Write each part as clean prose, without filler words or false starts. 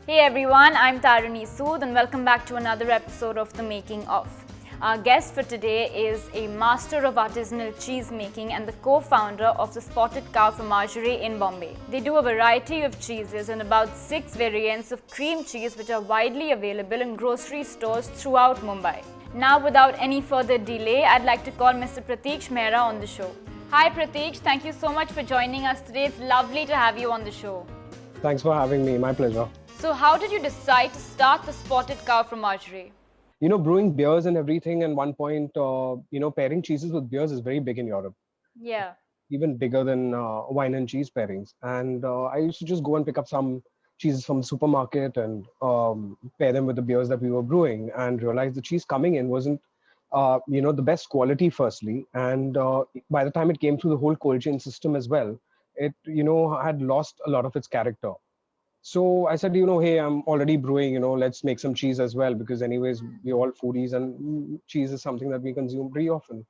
Hey everyone, I'm Tarini Sood and welcome back to another episode of The Making Of. Our guest for today is a master of artisanal cheese making and the co-founder of the Spotted Cow Fromagerie in Bombay. They do a variety of cheeses and about 6 variants of cream cheese which are widely available in grocery stores throughout Mumbai. Now without any further delay, I'd like to call Mr. Prateeksh Mehra on the show. Hi Prateeksh, thank you so much for joining us today. It's lovely to have you on the show. Thanks for having me. My pleasure. So how did you decide to start the Spotted Cow Fromagerie? Brewing beers and everything, and one point, pairing cheeses with beers is very big in Europe, Yeah. even bigger than wine and cheese pairings. And I used to just go and pick up some cheeses from the supermarket and pair them with the beers that we were brewing, and realize the cheese coming in wasn't, the best quality, firstly. And by the time it came through the whole cold chain system as well, it, had lost a lot of its character. So I said, hey, I'm already brewing, let's make some cheese as well, because anyways, we're all foodies and cheese is something that we consume pretty often.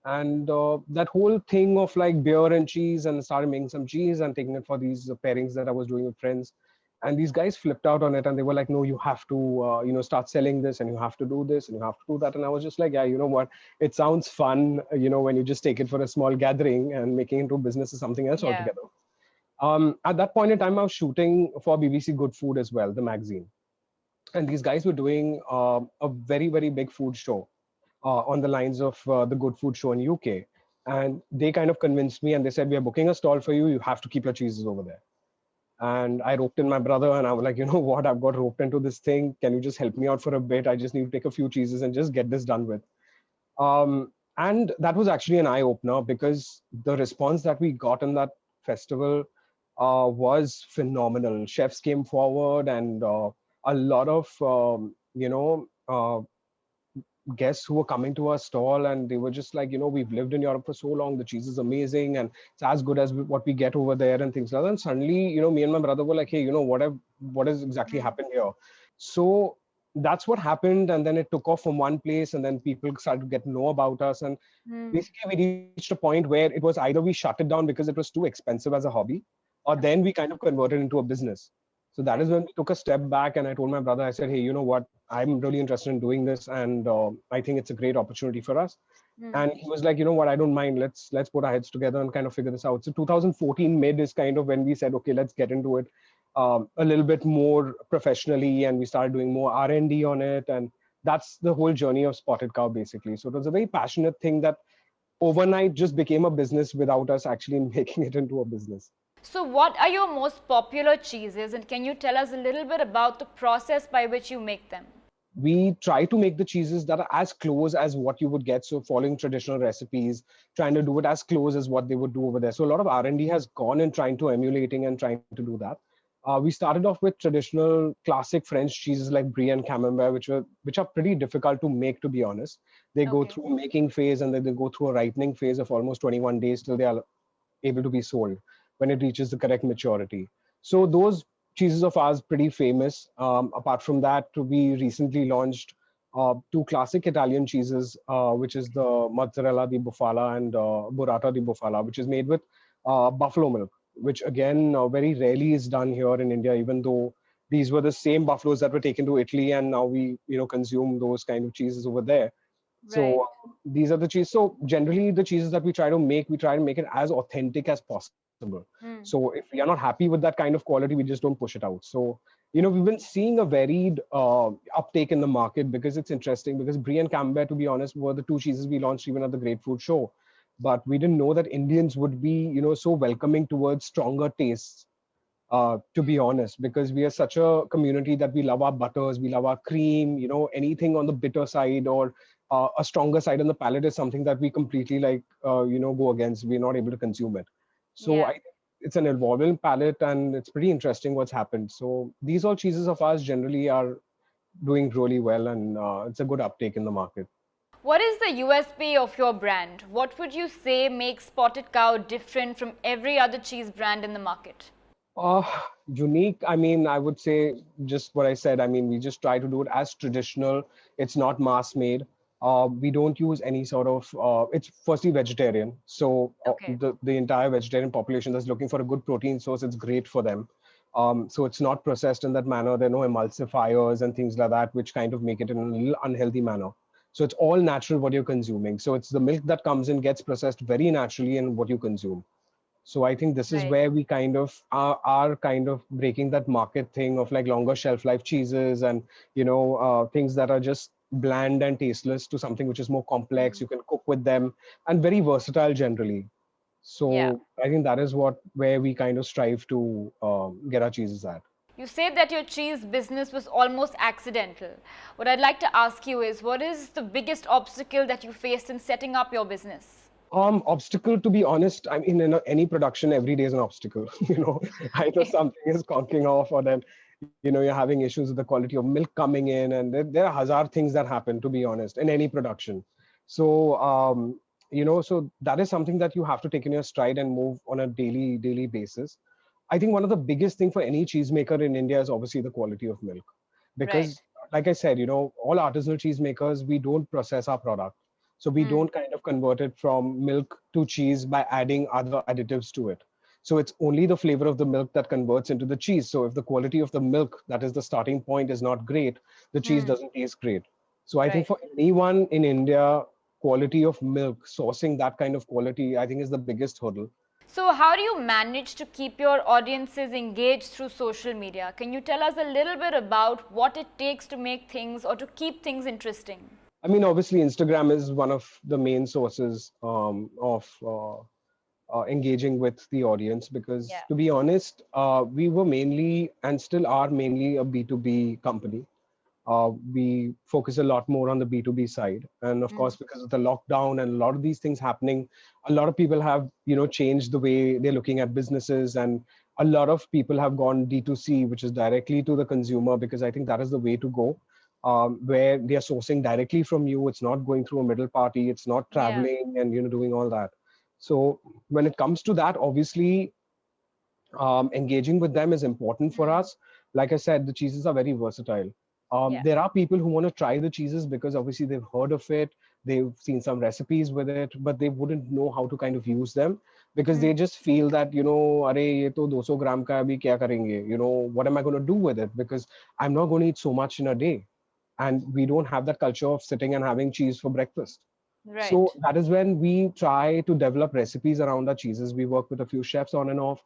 And that whole thing of like beer and cheese, and started making some cheese and taking it for these pairings that I was doing with friends. And these guys flipped out on it and they were like, no, you have to, start selling this, and you have to do this and you have to do that. And I was just like, yeah, you know what? It sounds fun, when you just take it for a small gathering, and making it into business is something else Yeah. altogether. At that point in time, I was shooting for BBC Good Food as well, the magazine. And these guys were doing a very, very big food show on the lines of the Good Food Show in UK. And they kind of convinced me and they said, we are booking a stall for you. You have to keep your cheeses over there. And I roped in my brother and I was like, you know what? I've got roped into this thing. Can you just help me out for a bit? I just need to take a few cheeses and just get this done with. And that was actually an eye opener, because the response that we got in that festival was phenomenal. Chefs came forward, and a lot of guests who were coming to our stall, and they were just like, we've lived in Europe for so long. The cheese is amazing, and it's as good as what we get over there, and things like that. And suddenly, me and my brother were like, hey, what has exactly happened here? So that's what happened, and then it took off from one place, and then people started to get to know about us, and basically we reached a point where it was either we shut it down because it was too expensive as a hobby, or then we kind of converted into a business. So that is when we took a step back, and I told my brother, I said, hey, you know what? I'm really interested in doing this, and I think it's a great opportunity for us. And he was like, you know what? I don't mind. Let's put our heads together and kind of figure this out. So 2014 mid is kind of when we said, okay, let's get into it a little bit more professionally, and we started doing more R&D on it, and that's the whole journey of Spotted Cow, basically. So it was a very passionate thing that overnight just became a business without us actually making it into a business. So what are your most popular cheeses and can you tell us a little bit about the process by which you make them? We try to make the cheeses that are as close as what you would get. So following traditional recipes, trying to do it as close as what they would do over there. So a lot of R&D has gone in trying to emulating and trying to do that. We started off with traditional classic French cheeses like Brie and Camembert, which are pretty difficult to make, to be honest. They go Okay. through a making phase, and then they go through a ripening phase of almost 21 days till they are able to be sold when it reaches the correct maturity. So those cheeses of ours pretty famous. Apart from that, we recently launched two classic Italian cheeses, which is the mozzarella di bufala and burrata di bufala, which is made with buffalo milk, which again very rarely is done here in India, even though these were the same buffaloes that were taken to Italy, and now we consume those kind of cheeses over there. Right. So these are the cheese. So generally, the cheeses that we try to make it as authentic as possible. So if we are not happy with that kind of quality, we just don't push it out. So we've been seeing a varied uptake in the market, because it's interesting. Because Brie and Camembert, to be honest, were the two cheeses we launched even at the Great Food Show, but we didn't know that Indians would be so welcoming towards stronger tastes. To be honest, because we are such a community that we love our butters, we love our cream, anything on the bitter side or a stronger side on the palate is something that we completely like, go against. We're not able to consume it. So Yeah. I think it's an evolving palate, and it's pretty interesting what's happened. So these all cheeses of ours generally are doing really well, and it's a good uptake in the market. What is the USP of your brand? What would you say makes Spotted Cow different from every other cheese brand in the market? Uh, Unique. I mean, I would say just what I said. I mean, we just try to do it as traditional. It's not mass made. We don't use any sort of. It's firstly vegetarian, so Okay. the entire vegetarian population that's looking for a good protein source, it's great for them. So it's not processed in that manner. There are no emulsifiers and things like that, which kind of make it in a little unhealthy manner. So it's all natural what you're consuming. So it's the milk that comes in, gets processed very naturally in what you consume. So I think this is Right. where we kind of are kind of breaking that market thing of like longer shelf life cheeses and, things that are just bland and tasteless to something which is more complex. You can cook with them and very versatile generally. Yeah. So I think that is where we kind of strive to get our cheeses at. You said that your cheese business was almost accidental. What I'd like to ask you is, what is the biggest obstacle that you faced in setting up your business? Obstacle, to be honest, I mean, in any production, every day is an obstacle. Either something is conking off, or then, you're having issues with the quality of milk coming in, and there are hazard things that happen, to be honest, in any production. So, so that is something that you have to take in your stride and move on a daily basis. I think one of the biggest thing for any cheesemaker in India is obviously the quality of milk, Right. because, like I said, all artisanal cheesemakers, we don't process our product. So we don't kind of convert it from milk to cheese by adding other additives to it. So it's only the flavor of the milk that converts into the cheese. So if the quality of the milk, that is the starting point, is not great, the cheese doesn't taste great. So I think Right. for anyone in India, quality of milk, sourcing that kind of quality, I think is the biggest hurdle. So, how do you manage to keep your audiences engaged through social media? Can you tell us a little bit about what it takes to make things or to keep things interesting? I mean, obviously, Instagram is one of the main sources of engaging with the audience, because, Yeah. to be honest, we were mainly and still are mainly a B2B company. We focus a lot more on the B2B side. And of course, because of the lockdown and a lot of these things happening, a lot of people have, changed the way they're looking at businesses. And a lot of people have gone D2C, which is directly to the consumer, because I think that is the way to go. Where they are sourcing directly from you. It's not going through a middle party. It's not Yeah. traveling and, doing all that. So when it comes to that, obviously, engaging with them is important for us. Like I said, the cheeses are very versatile. Yeah. There are people who want to try the cheeses because obviously they've heard of it, they've seen some recipes with it, but they wouldn't know how to kind of use them, because they just feel that, अरे ये तो 200 ग्राम का है, अभी क्या करेंगे? What am I going to do with it? Because I'm not going to eat so much in a day. And we don't have that culture of sitting and having cheese for breakfast. So Right. that is when we try to develop recipes around our cheeses. We work with a few chefs on and off.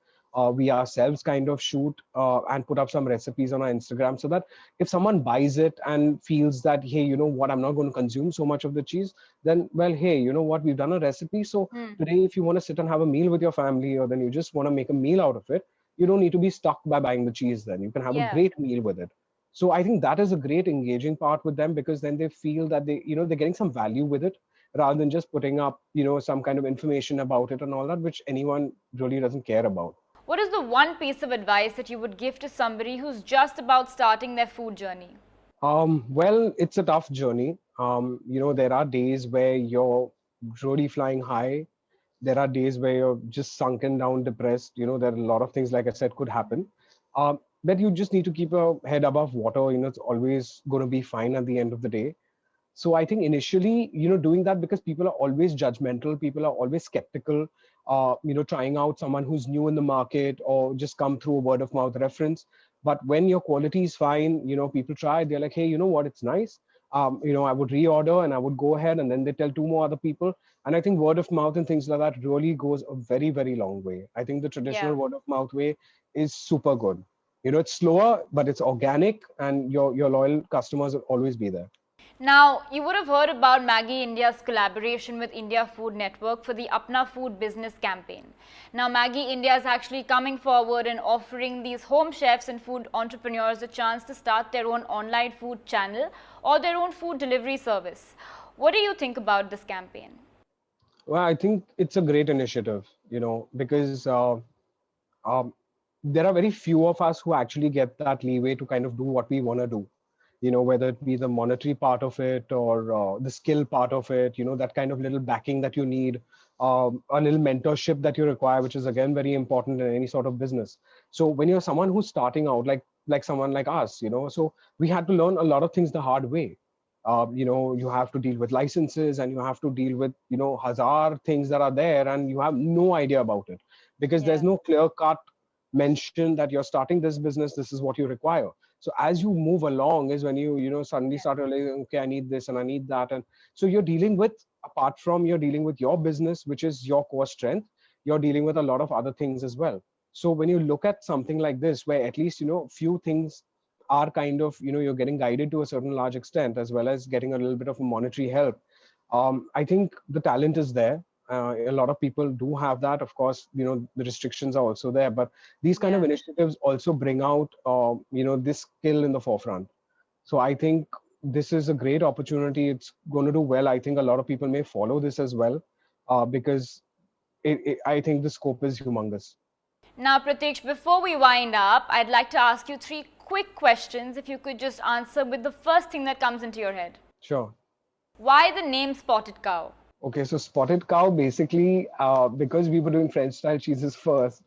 We ourselves kind of shoot and put up some recipes on our Instagram, so that if someone buys it and feels that, hey, you know what, I'm not going to consume so much of the cheese, then, well, hey, you know what, we've done a recipe. So today, if you want to sit and have a meal with your family, or then you just want to make a meal out of it, you don't need to be stuck by buying the cheese. Then you can have a Yeah. great meal with it. So I think that is a great engaging part with them, because then they feel that they're getting some value with it, rather than just putting up, some kind of information about it and all that, which anyone really doesn't care about. What is the one piece of advice that you would give to somebody who's just about starting their food journey? Well, it's a tough journey. There are days where you're really flying high. There are days where you're just sunken down, depressed. There are a lot of things, like I said, could happen. But you just need to keep your head above water. It's always going to be fine at the end of the day. So I think initially, doing that, because people are always judgmental, people are always skeptical, trying out someone who's new in the market, or just come through a word of mouth reference. But when your quality is fine, people try, they're like, hey, you know what, it's nice. I would reorder and I would go ahead, and then they tell two more other people. And I think word of mouth and things like that really goes a very, very long way. I think the traditional Yeah. word of mouth way is super good. It's slower, but it's organic, and your loyal customers will always be there. Now, you would have heard about Maggi India's collaboration with India Food Network for the Apna Food Business campaign. Now, Maggi India is actually coming forward and offering these home chefs and food entrepreneurs a chance to start their own online food channel or their own food delivery service. What do you think about this campaign? Well, I think it's a great initiative, because um, there are very few of us who actually get that leeway to kind of do what we want to do. Whether it be the monetary part of it, or the skill part of it, that kind of little backing that you need, a little mentorship that you require, which is again very important in any sort of business. So when you're someone who's starting out, like someone like us, so we had to learn a lot of things the hard way. You have to deal with licenses, and you have to deal with, hazard things that are there, and you have no idea about it, because there's Yeah. no clear cut mention that you're starting this business, this is what you require. So as you move along is when you suddenly start realizing, okay, I need this and I need that. And so you're dealing with, apart from you're dealing with your business, which is your core strength, you're dealing with a lot of other things as well. So when you look at something like this, where at least, few things are kind of, you're getting guided to a certain large extent, as well as getting a little bit of a monetary help. I think the talent is there. A lot of people do have that. Of course, the restrictions are also there, but these kind of Yeah. initiatives also bring out, this skill in the forefront. So I think this is a great opportunity. It's going to do well. I think a lot of people may follow this as well, because I think the scope is humongous. Now, Prateeksh, before we wind up, I'd like to ask you three quick questions. If you could just answer with the first thing that comes into your head. Sure. Why the name Spotted Cow? Okay, so Spotted Cow, basically, because we were doing French style cheeses first,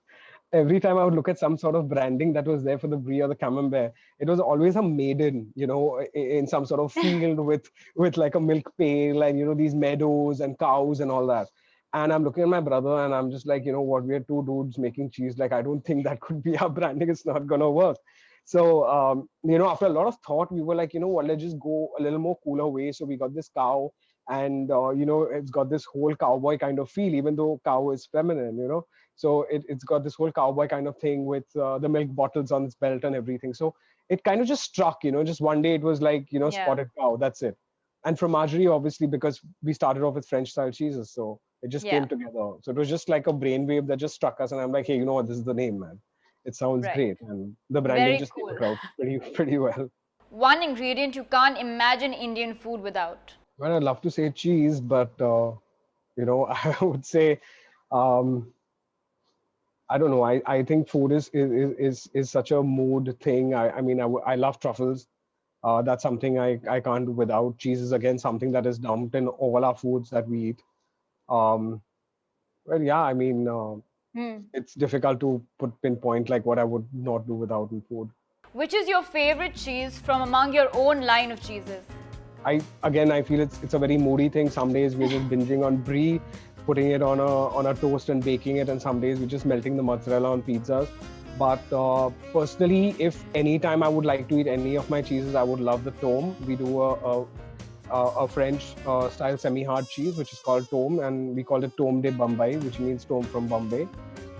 every time I would look at some sort of branding that was there for the brie or the camembert, it was always a maiden, in some sort of field with like a milk pail and these meadows and cows and all that. And I'm looking at my brother and I'm just like, what, we are two dudes making cheese. Like, I don't think that could be our branding. It's not gonna work. So, after a lot of thought, we were like, what, let's just go a little more cooler way. So we got this cow, and it's got this whole cowboy kind of feel, even though cow is feminine. So it's got this whole cowboy kind of thing with the milk bottles on its belt and everything. So it kind of just struck, just one day it was like, Yeah. Spotted Cow, that's it. And Fromagerie, obviously, because we started off with French style cheeses. So it just Yeah. came together. So it was just like a brainwave that just struck us. And I'm like, hey, you know what? This is the name, man. It sounds Right. great. And the branding Very just came cool. across pretty well. One ingredient you can't imagine Indian food without. Well, I'd love to say cheese, but, I would say, um, I don't know. I think food is such a mood thing. I mean, I love truffles. That's something I can't do without. Cheese is again something that is dumped in all our foods that we eat. Um, well, yeah, I mean, it's difficult to pinpoint like what I would not do without in food. Which is your favorite cheese from among your own line of cheeses? I feel it's a very moody thing. Some days we're just binging on brie, putting it on a toast and baking it, and some days we're just melting the mozzarella on pizzas. But personally, if any time I would like to eat any of my cheeses, I would love the tome. We do a French style semi-hard cheese, which is called tome, and we call it tome de Bombay, which means tome from Bombay.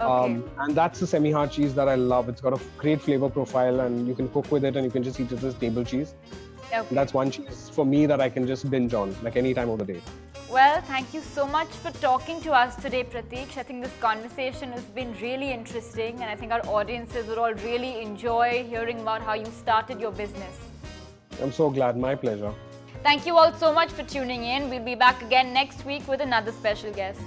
Okay. And that's the semi-hard cheese that I love. It's got a great flavor profile, and you can cook with it, and you can just eat it as table cheese. Okay. That's one cheese for me that I can just binge on, like any time of the day. Well, thank you so much for talking to us today, Prateeksh. I think this conversation has been really interesting, and I think our audiences will all really enjoy hearing about how you started your business. I'm so glad. My pleasure. Thank you all so much for tuning in. We'll be back again next week with another special guest.